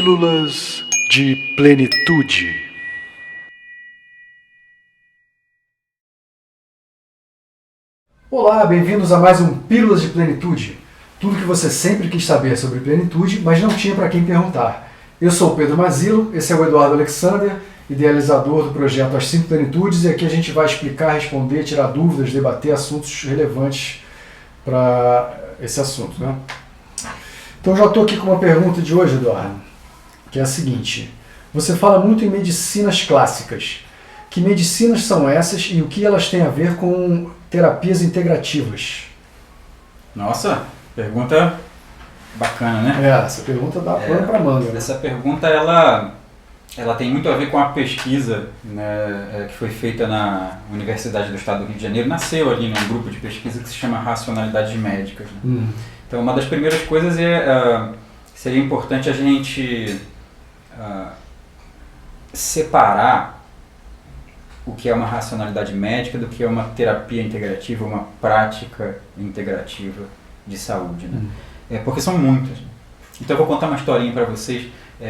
Pílulas de Plenitude. Olá, bem-vindos a mais um Pílulas de Plenitude. Tudo que você sempre quis saber sobre plenitude, mas não tinha para quem perguntar. Eu sou o Pedro Mazilo, esse é o Eduardo Alexander, idealizador do projeto As 5 Plenitudes, e aqui a gente vai explicar, responder, tirar dúvidas, debater assuntos relevantes para esse assunto, né? Então já estou aqui com uma pergunta de hoje, Eduardo, que é a seguinte: você fala muito em medicinas clássicas. Que medicinas são essas e o que elas têm a ver com terapias integrativas? Nossa, pergunta bacana, né? Essa pergunta dá pano para manga. Né? Essa pergunta ela tem muito a ver com a pesquisa, né, que foi feita na Universidade do Estado do Rio de Janeiro. Nasceu ali num grupo de pesquisa que se chama Racionalidades Médicas. Né? Então, uma das primeiras coisas seria importante a gente separar o que é uma racionalidade médica do que é uma terapia integrativa, uma prática integrativa de saúde. Né? Porque são muitas. Então eu vou contar uma historinha para vocês.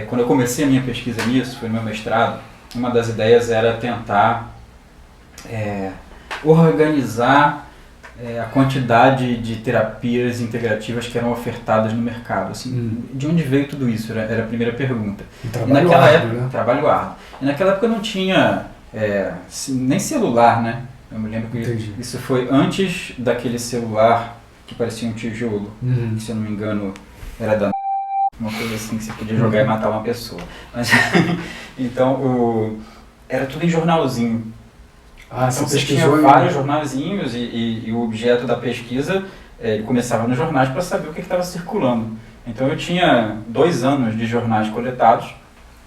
Quando eu comecei a minha pesquisa nisso, foi no meu mestrado, uma das ideias era tentar organizar a quantidade de terapias integrativas que eram ofertadas no mercado. Assim, de onde veio tudo isso? Era a primeira pergunta. Trabalho árduo. E naquela época não tinha nem celular, né? Eu me lembro que isso foi antes daquele celular que parecia um tijolo, que, se eu não me engano, era da uma coisa assim que você podia jogar e matar uma pessoa. Mas, então, era tudo em jornalzinho. Então você tinha vários jornalzinhos e o objeto da pesquisa, ele começava nos jornais para saber o que estava circulando. Então eu tinha 2 anos de jornais coletados.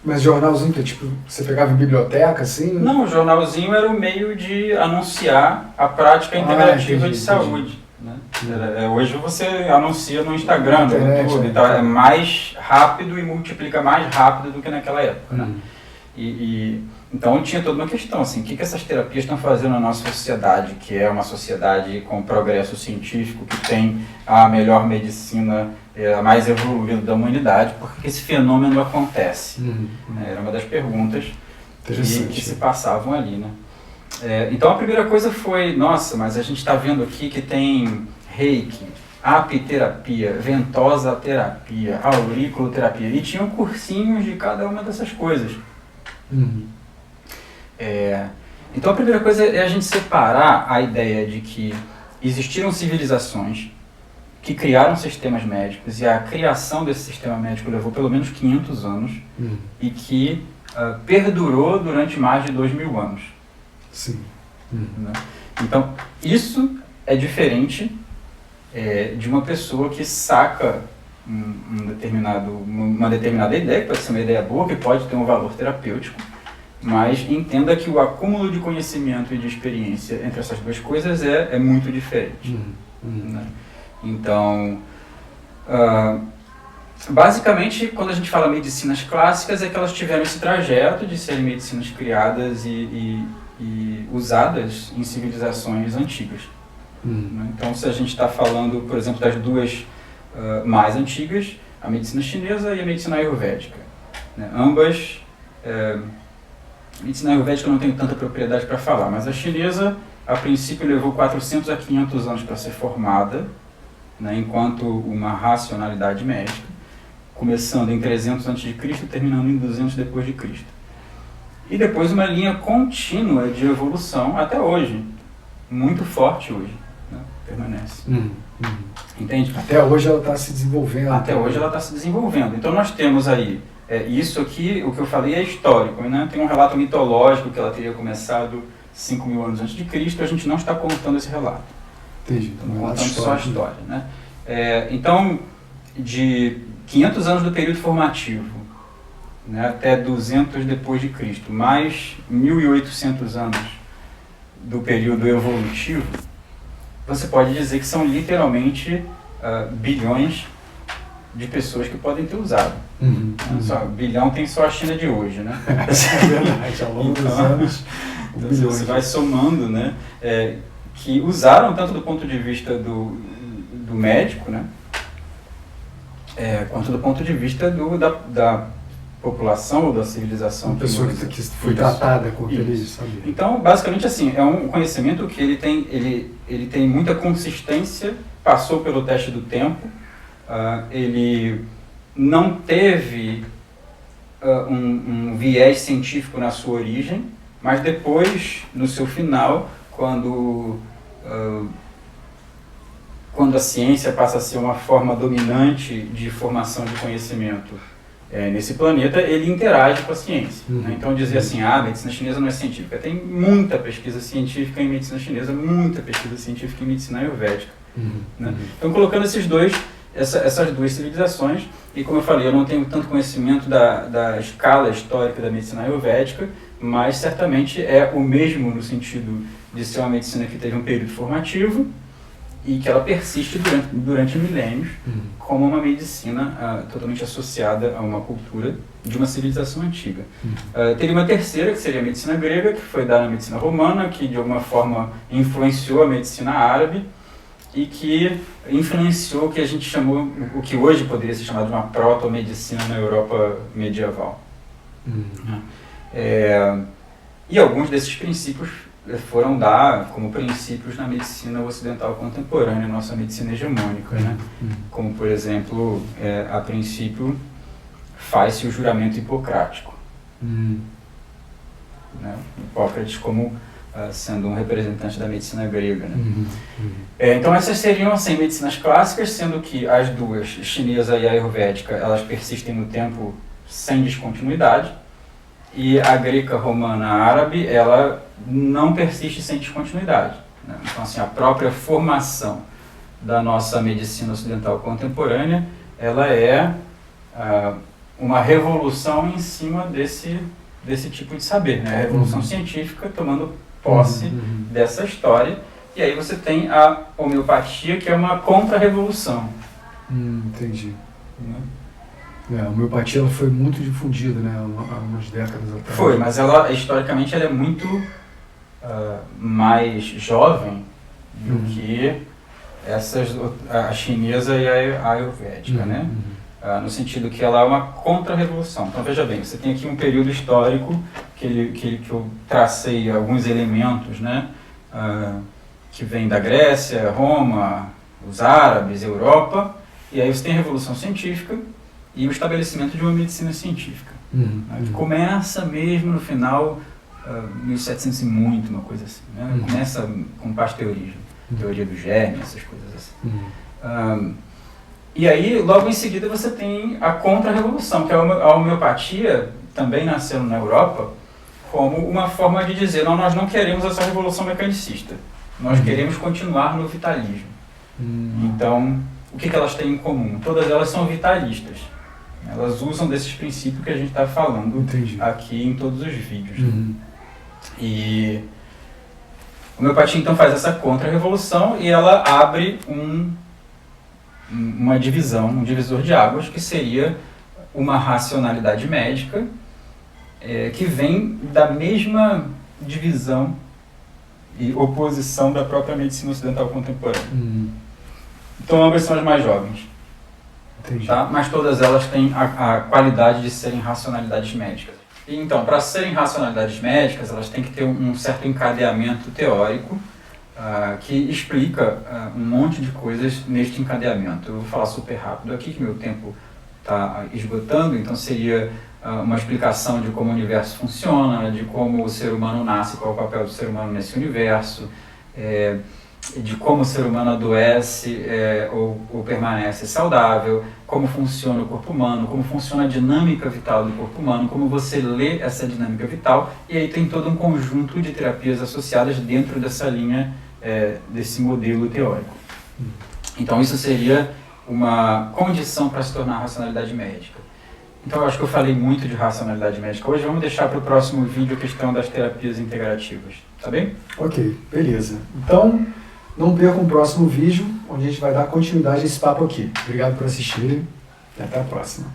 Mas jornalzinho, tipo, você pegava em biblioteca, assim? Não, o jornalzinho era o meio de anunciar a prática integrativa de saúde. Né? Hoje você anuncia no Instagram, no YouTube, então é mais rápido e multiplica mais rápido do que naquela época. Né? Então tinha toda uma questão, assim, o que essas terapias estão fazendo na nossa sociedade, que é uma sociedade com progresso científico, que tem a melhor medicina, a mais evoluída da humanidade, por que esse fenômeno acontece? Era uma das perguntas que se passavam ali. Né? Então a primeira coisa foi, nossa, mas a gente está vendo aqui que tem reiki, apiterapia, ventosa terapia, auriculoterapia, e tinham cursinhos de cada uma dessas coisas. Então a primeira coisa é a gente separar a ideia de que existiram civilizações que criaram sistemas médicos, e a criação desse sistema médico levou pelo menos 500 anos e que perdurou durante mais de 2000 anos. Sim. Né? Então isso é diferente de uma pessoa que saca uma determinada ideia, que pode ser uma ideia boa, que pode ter um valor terapêutico, mas entenda que o acúmulo de conhecimento e de experiência entre essas duas coisas é muito diferente. Né? Então, basicamente, quando a gente fala medicinas clássicas, é que elas tiveram esse trajeto de serem medicinas criadas e usadas em civilizações antigas. Né? Então, se a gente está falando, por exemplo, das duas mais antigas, a medicina chinesa e a medicina ayurvédica. Né? Ambas... A medicina ayurvédica eu não tenho tanta propriedade para falar, mas a chinesa, a princípio, levou 400 a 500 anos para ser formada, né, enquanto uma racionalidade médica, começando em 300 a.C., terminando em 200 depois de Cristo. E depois uma linha contínua de evolução até hoje, muito forte hoje, né, permanece. Entende? Até hoje ela está se desenvolvendo. Até hoje ela está se desenvolvendo. Então nós temos aí, isso aqui, o que eu falei é histórico, né? Tem um relato mitológico que ela teria começado 5.000 anos antes de Cristo, a gente não está contando esse relato. Entendi. Estamos contando só a história. Né? Então, de 500 anos do período formativo, né, até 200 depois de Cristo, mais 1.800 anos do período evolutivo, você pode dizer que são literalmente bilhões de pessoas que podem ter usado. Bilhão tem só a China de hoje, né? É verdade, ao longo dos anos. Então, você vai somando, né? Que usaram tanto do ponto de vista do médico, né? Quanto do ponto de vista da população ou da civilização. Uma pessoa que foi tratada com aquele saber. Então, basicamente assim, é um conhecimento que ele tem muita consistência, passou pelo teste do tempo, ele não teve um viés científico na sua origem, mas depois, no seu final, quando a ciência passa a ser uma forma dominante de formação de conhecimento nesse planeta, ele interage com a ciência. Né? Então dizer assim, a medicina chinesa não é científica. Tem muita pesquisa científica em medicina chinesa, muita pesquisa científica em medicina ayurvédica. Né? Então colocando essas duas civilizações, e como eu falei, eu não tenho tanto conhecimento da escala histórica da medicina ayurvédica, mas certamente é o mesmo no sentido de ser uma medicina que teve um período formativo e que ela persiste durante milênios como uma medicina totalmente associada a uma cultura de uma civilização antiga. Teria uma terceira, que seria a medicina grega, que foi dada na medicina romana, que de alguma forma influenciou a medicina árabe e que influenciou o que a gente chamou, o que hoje poderia ser chamado de uma proto-medicina na Europa medieval. E alguns desses princípios foram dar como princípios na medicina ocidental contemporânea, nossa medicina hegemônica, né? Como, por exemplo, a princípio, faz-se o juramento hipocrático. Né? Hipócrates como sendo um representante da medicina grega. Né? Então essas seriam assim, medicinas clássicas, sendo que as duas, chinesa e ayurvédica, elas persistem no tempo sem descontinuidade, e a greca, romana, árabe, ela não persiste sem descontinuidade. Né? Então, assim, a própria formação da nossa medicina ocidental contemporânea, ela é uma revolução em cima desse tipo de saber, né? A revolução científica tomando posse dessa história, e aí você tem a homeopatia, que é uma contra-revolução. Entendi. A homeopatia ela foi muito difundida, né, há umas décadas atrás. Foi, mas ela, historicamente, ela é muito mais jovem do que a chinesa e a ayurvédica, né? No sentido que ela é uma contra-revolução. Então, veja bem, você tem aqui um período histórico que eu tracei alguns elementos, né, que vêm da Grécia, Roma, os árabes, Europa, e aí você tem a Revolução Científica e o estabelecimento de uma medicina científica. Que começa mesmo no final, 1700 e muito, uma coisa assim. Né? Começa com pasteurismo, teoria do germe, essas coisas assim. E aí, logo em seguida, você tem a contra-revolução, que é a homeopatia, também nascendo na Europa, como uma forma de dizer, não, nós não queremos essa revolução mecanicista, nós queremos continuar no vitalismo. Então, o que elas têm em comum? Todas elas são vitalistas. Elas usam desses princípios que a gente está falando aqui em todos os vídeos. E a homeopatia então faz essa contra-revolução e ela abre uma divisão, um divisor de águas, que seria uma racionalidade médica que vem da mesma divisão e oposição da própria medicina ocidental contemporânea. Então ambas são as mais jovens. Tá? Mas todas elas têm a qualidade de serem racionalidades médicas. E, então, para serem racionalidades médicas, elas têm que ter um certo encadeamento teórico que explica um monte de coisas neste encadeamento. Eu vou falar super rápido aqui, que meu tempo está esgotando, então seria uma explicação de como o universo funciona, de como o ser humano nasce, qual é o papel do ser humano nesse universo, de como o ser humano adoece ou permanece saudável, como funciona o corpo humano, como funciona a dinâmica vital do corpo humano, como você lê essa dinâmica vital, e aí tem todo um conjunto de terapias associadas dentro dessa linha, desse modelo teórico. Então isso seria uma condição para se tornar racionalidade médica. Então eu acho que eu falei muito de racionalidade médica hoje, vamos deixar para o próximo vídeo a questão das terapias integrativas, tá bem? Ok, beleza. Então, não percam o próximo vídeo, onde a gente vai dar continuidade a esse papo aqui. Obrigado por assistirem e até a próxima.